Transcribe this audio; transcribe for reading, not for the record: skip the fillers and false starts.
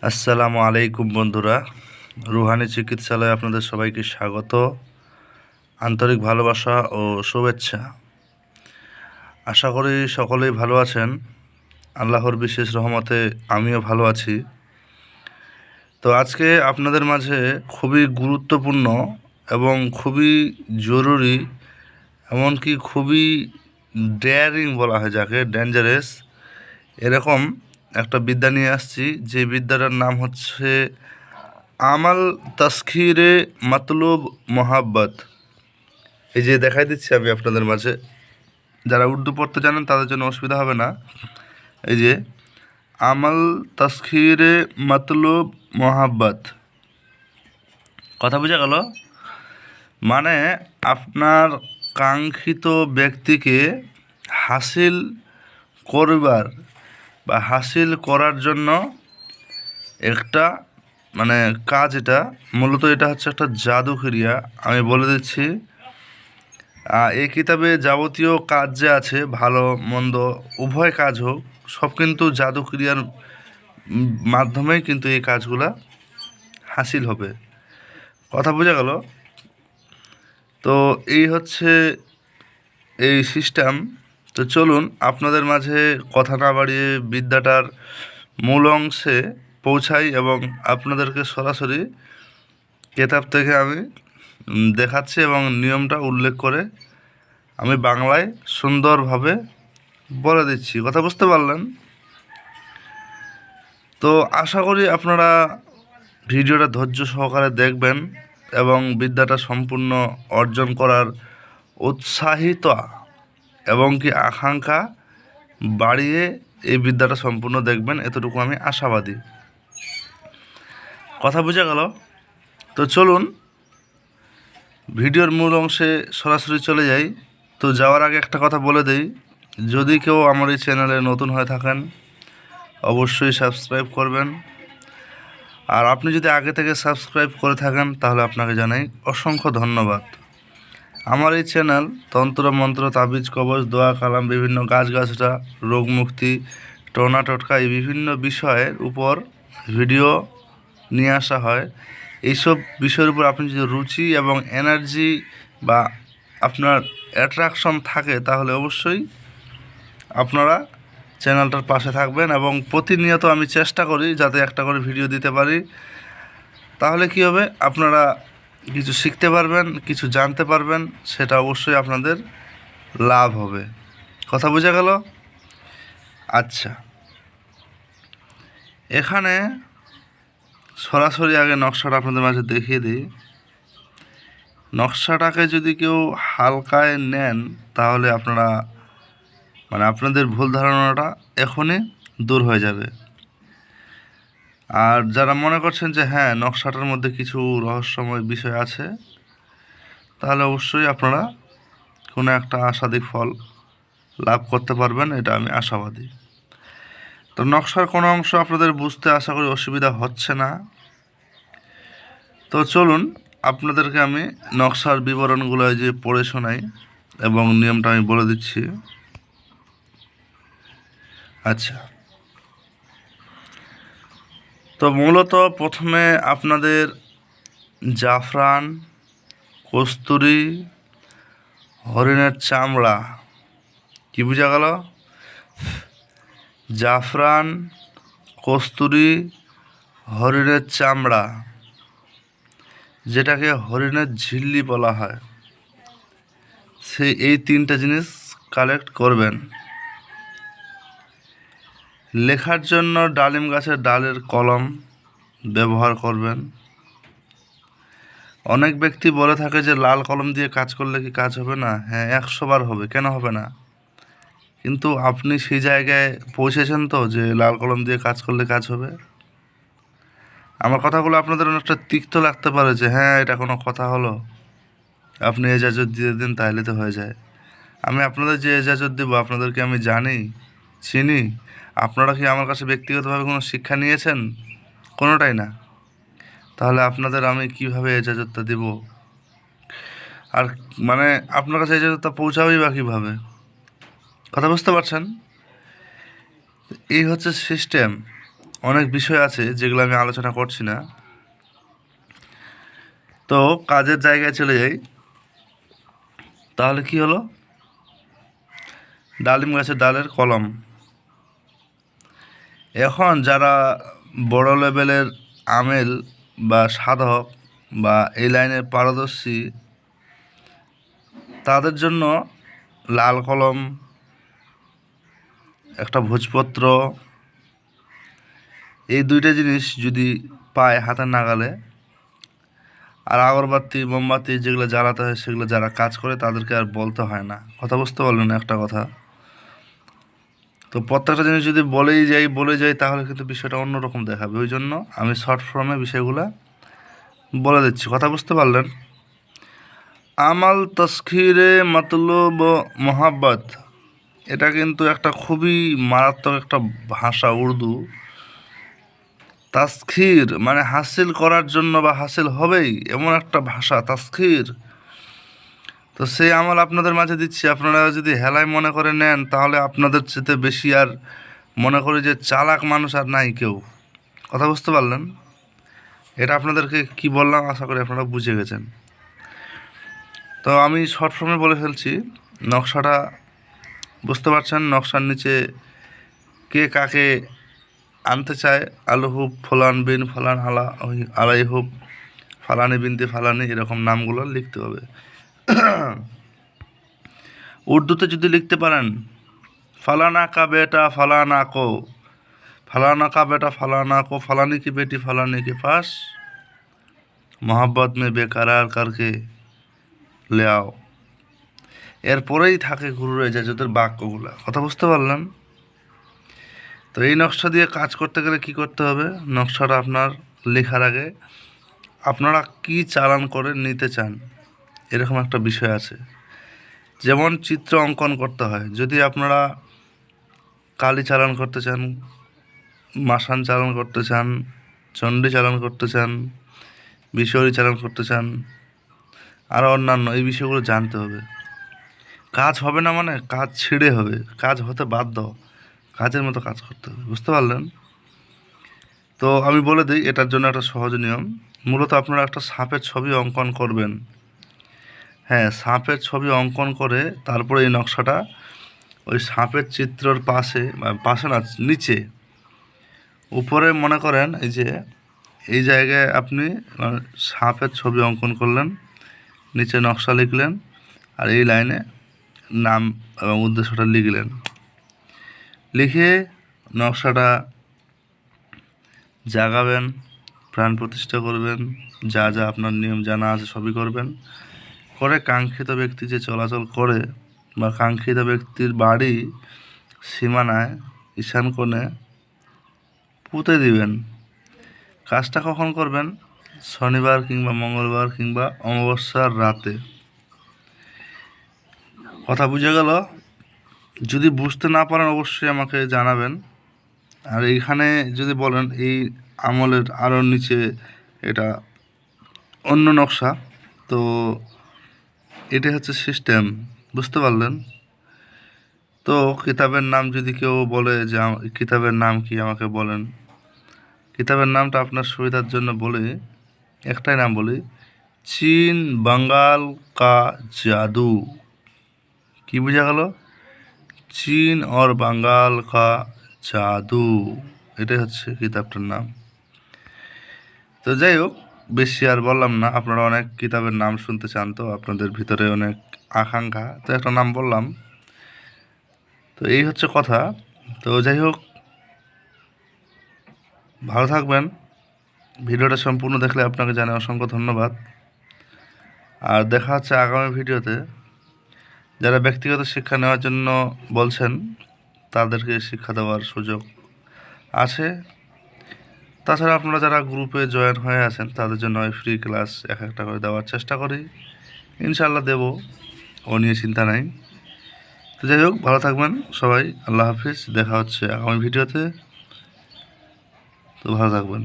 আসসালামু আলাইকুম বন্ধুরা, রুহানি চিকিৎসালয়ে আপনাদের সবাইকে স্বাগত, আন্তরিক ভালোবাসা ও শুভেচ্ছা। আশা করি সকলেই ভালো আছেন। আল্লাহর বিশেষ রহমতে আমিও ভালো আছি। তো আজকে আপনাদের মাঝে খুবই গুরুত্বপূর্ণ এবং খুবই জরুরি, এমনকি খুবই ডেয়ারিং বলা হয় যাকে, ডেঞ্জারাস, এরকম একটা বিদ্যা নিয়ে আসছি। যে বিদ্যাটার নাম হচ্ছে আমাল তাসখিরে মাতলুব মোহাব্বত। এই যে দেখাই দিচ্ছি আমি আপনাদের মাঝে, যারা উর্দু পড়তে জানেন তাদের জন্য অসুবিধা হবে না। এই যে আমাল তাসখিরে মাতলুব মোহাব্বত, কথা বোঝা গেল? মানে আপনার কাঙ্ক্ষিত ব্যক্তিকে হাসিল করবার বা হাসিল করার জন্য একটা কাজ। এটা মূলত এটা হচ্ছে একটা জাদু ক্রিয়া। আমি বলে দিচ্ছি, এই কিতাবে যাবতীয় কাজ যে আছে, ভালো মন্দ উভয় কাজ হোক, সব কিন্তু জাদু ক্রিয়ার মাধ্যমেই কিন্তু এই কাজগুলা হাসিল হবে। কথা বোঝা গেল? তো এই হচ্ছে এই সিস্টেম। তো চলুন আপনাদের মাঝে কথা না বাড়িয়ে বিদ্যাটার মূল অংশে পৌঁছাই এবং আপনাদেরকে সরাসরি কেতাব থেকে আমি দেখাচ্ছি এবং নিয়মটা উল্লেখ করে আমি বাংলায় সুন্দরভাবে বলে দিচ্ছি। কথা বুঝতে পারলেন? তো আশা করি আপনারা ভিডিওটা ধৈর্য সহকারে দেখবেন এবং বিদ্যাটা সম্পূর্ণ অর্জন করার উৎসাহিত এবং কি আকাঙ্ক্ষা বাড়িয়ে এই বিদ্যাটা সম্পূর্ণ দেখবেন, এতটুকু আমি আশাবাদী। কথা বোঝা গেল? তো চলুন ভিডিওর মূল অংশে সরাসরি চলে যাই। তো যাওয়ার আগে একটা কথা বলে দেই, যদি কেউ আমার এই চ্যানেলে নতুন হয়ে থাকেন অবশ্যই সাবস্ক্রাইব করবেন। আর আপনি যদি আগে থেকে সাবস্ক্রাইব করে থাকেন তাহলে আপনাকে জানাই অসংখ্য ধন্যবাদ। আমার এই চ্যানেল তন্ত্র মন্ত্র, তাবিজ, কবচ, দোয়া, কালাম, বিভিন্ন গাছগাছরা, রোগ মুক্তি, টোনা টোটকা, এই বিভিন্ন বিষয়ের উপর ভিডিও নিয়ে আসা হয়। এইসব বিষয়ের উপর আপনি যদি রুচি এবং এনার্জি বা আপনার অ্যাট্রাকশন থাকে তাহলে অবশ্যই আপনারা চ্যানেলটার পাশে থাকবেন। এবং প্রতিনিয়ত আমি চেষ্টা করি যাতে একটা করে ভিডিও দিতে পারি। তাহলে কি হবে, আপনারা কিছু শিখতে পারবেন, কিছু জানতে পারবেন, সেটা অবশ্যই আপনাদের লাভ হবে। কথা বোঝা গেল? আচ্ছা, এখানে সরাসরি আগে নকশাটা আপনাদের মাঝে দেখিয়ে দিই। নকশাটাকে যদি কেউ হালকায় নেন তাহলে আপনারা আপনাদের ভুল ধারণাটা এখনই দূর হয়ে যাবে। আর যারা মনে করছেন যে হ্যাঁ, নকশাটার মধ্যে কিছু রহস্যময় বিষয় আছে, তাহলে অবশ্যই আপনারা কোনো একটা আশাতীত ফল লাভ করতে পারবেন, এটা আমি আশাবাদী। তো নকশার কোনো অংশ আপনাদের বুঝতে আশা করি অসুবিধা হচ্ছে না। তো চলুন আপনাদেরকে আমি নকশার বিবরণগুলো যে পড়ে শোনাই এবং নিয়মটা আমি বলে দিচ্ছি। আচ্ছা, তো মূলত প্রথমে আপনাদের জাফরান, কস্তুরি, হরিণের চামড়া, কি বোঝা গেল? জাফরান, কস্তুরি, হরিণের চামড়া, যেটাকে হরিণের ঝিল্লি বলা হয়, এই তিনটা জিনিস কালেক্ট করবেন। লেখার জন্য ডালিম গাছের ডালের কলম ব্যবহার করবেন। অনেক ব্যক্তি বলে থাকে যে লাল কলম দিয়ে কাজ করলে কি কাজ হবে না? হ্যাঁ, 100 বার হবে, কেন হবে না? কিন্তু আপনি সেই জায়গায় পৌঁছেছেন তো যে লাল কলম দিয়ে কাজ করলে কাজ হবে? আমার কথাগুলো আপনাদের অনেকটা তিক্ত লাগতে পারে যে হ্যাঁ, এটা কোনো কথা হলো, আপনি এজাজত দিয়ে দিন তাহলে তো হয়ে যায়। আমি আপনাদের যে এজাজত দেবো, আপনাদেরকে আমি জানি, চিনি। আপনারা কি আমার কাছে ব্যক্তিগতভাবে কোনো শিক্ষা নিয়েছেন? কোনোটাই না। তাহলে আপনাদের আমি কিভাবে এজাজতটা দেব? আর আপনার কাছে এজাজতটা পৌঁছাবেই বা কীভাবে? কথা বুঝতে পারছেন? এই হচ্ছে সিস্টেম। অনেক বিষয় আছে যেগুলো আমি আলোচনা করছি না। তো কাজের জায়গায় চলে যাই। তাহলে কি হলো, ডালিম গাছের ডালের কলম। এখন যারা বড় লেভেলের আমেল বা সাধক বা এই লাইনে পারদর্শী, তাদের জন্য লাল কলম, একটা ভোজপত্র, এই দুইটা জিনিস যদি পায় হাতের নাগালে, আর আগরবাতি মোমবাতি যেগুলো জ্বালাতে হয় সেগুলো যারা কাজ করে তাদেরকে আর বলতে হয় না। কথা বুঝতে পারলেন একটা কথা? তো প্রত্যেকটা জিনিস যদি বলে যাই তাহলে কিন্তু বিষয়টা অন্যরকম দেখাবে। ওই জন্য আমি শর্ট ফর্মে বিষয়গুলো বলে দিচ্ছি। কথা বুঝতে পারলেন? আমাল তস্খিরে মতলব মোহাব্বত, এটা কিন্তু একটা খুবই মারাত্মক একটা ভাষা উর্দু। তাস্খির মানে হাসিল করার জন্য বা হাসিল হবেই এমন একটা ভাষা, তাস্খির। তো সেই আমল আপনাদের মাঝে দিচ্ছি। আপনারা যদি হেলায় মনে করে নেন তাহলে আপনাদের চেয়ে বেশি আর মনে করি যে চালাক মানুষ আর নাই কেউ। কথা বুঝতে পারলেন? এটা আপনাদেরকে কি বললাম আশা করি আপনারা বুঝে গেছেন। তো আমি শর্ট ফর্মে বলে ফেলছি। নকশাটা বুঝতে পারছেন? নকশার নিচে কে কাকে আনতে চায়, আলু হুব ফলান বিন ফলান আলাই হুব ফালানি বিনতে ফালানি, এরকম নামগুলো লিখতে হবে। উর্দুতে যদি লিখতে পারেন ফালানা কা বেটা ফালানা কো, ফালানা কা বেটা ফালানা কো ফালানি কি বেটি ফালানি के पास मोहब्बत में बेकरार करके ले आओ, এরপরেই থাকে ঘুরে যায় যাদের বাক্যগুলা। কথা বুঝতে পারলেন? তো এই নকশা দিয়ে কাজ করতে গেলে কি করতে হবে, নকশাটা আপনার লেখার আগে আপনারা কি চালান করে নিতে চান এরকম একটা বিষয় আছে। যেমন চিত্র অঙ্কন করতে হয়, যদি আপনারা কালী চালান করতে চান, মাসান চালান করতে চান, চণ্ডী চালান করতে চান, বিশ্বরী চালান করতে চান, আরও অন্যান্য এই বিষয়গুলো জানতে হবে। কাজ হবে না মানে কাজ ছিঁড়ে হবে, কাজ হতে বাধ্য, কাজের মতো কাজ করতে হবে। বুঝতে পারলেন? তো আমি বলে দিই এটার জন্য একটা সহজ নিয়ম। মূলত আপনারা একটা সাপের ছবি অঙ্কন করবেন। হ্যাঁ, সাপের ছবি অঙ্কন করে তারপরে এই নকশাটা ওই সাপের চিত্রর পাশে না, নিচে উপরে মনে করেন এই যে এই জায়গায় আপনি সাপের ছবি অঙ্কন করলেন, নিচে নকশা লিখলেন, আর এই লাইনে নাম এবং উদ্দেশ্যটা লিখলেন। লিখে নকশাটা জাগাবেন, প্রাণ প্রতিষ্ঠা করবেন, যা যা আপনার নিয়ম জানা আছে সবই করবেন। করে কাঙ্ক্ষিত ব্যক্তি যে চলাচল করে বা কাঙ্ক্ষিত ব্যক্তির বাড়ি সীমানায় ঈশান কোণে পুঁতে দিবেন। কাজটা কখন করবেন? শনিবার কিংবা মঙ্গলবার কিংবা অমাবস্যার রাতে। কথা বুঝে গেল? যদি বুঝতে না পারেন অবশ্যই আমাকে জানাবেন। আর এইখানে যদি বলেন এই আমলের আরও নিচে এটা অন্য নকশা, তো এটা হচ্ছে সিস্টেম। বুঝতে পারলেন? তো কিতাবের নাম যদি কেউ বলে যে কিতাবের নাম কি আমাকে বলেন, কিতাবের নামটা আপনার সুবিধার জন্য বলি, একটাই নাম বলি, চীন বাঙ্গাল কা জাদু। কি বোঝা গেল? চীন और বাঙ্গাল কা জাদু, এটাই হচ্ছে কিতাবটার নাম। তো যাই হোক, বেশি আর বললাম না। আপনারা অনেক কিতাবের নাম শুনতে চান, তো আপনাদের ভিতরে অনেক আকাঙ্ক্ষা, তো একটা নাম বললাম। তো এই হচ্ছে কথা। তো যাই হোক, ভালো থাকবেন। ভিডিওটা সম্পূর্ণ দেখলে আপনাকে জানাই অসংখ্য ধন্যবাদ। আর দেখা হচ্ছে আগামী ভিডিওতে। যারা ব্যক্তিগত শিক্ষা নেওয়ার জন্য বলছেন তাদেরকে শিক্ষা দেওয়ার সুযোগ আছে। তাছাড়া আপনারা যারা গ্রুপে জয়েন হয়ে আছেন তাদের জন্য ফ্রি ক্লাস একটা করে দেওয়ার চেষ্টা করি, ইনশাআল্লাহ দেব, ও নিয়ে চিন্তা নাই। তো যাই হোক, ভালো থাকবেন সবাই। আল্লাহ হাফিজ। দেখা হচ্ছে আগামী ভিডিওতে। তো ভালো থাকবেন।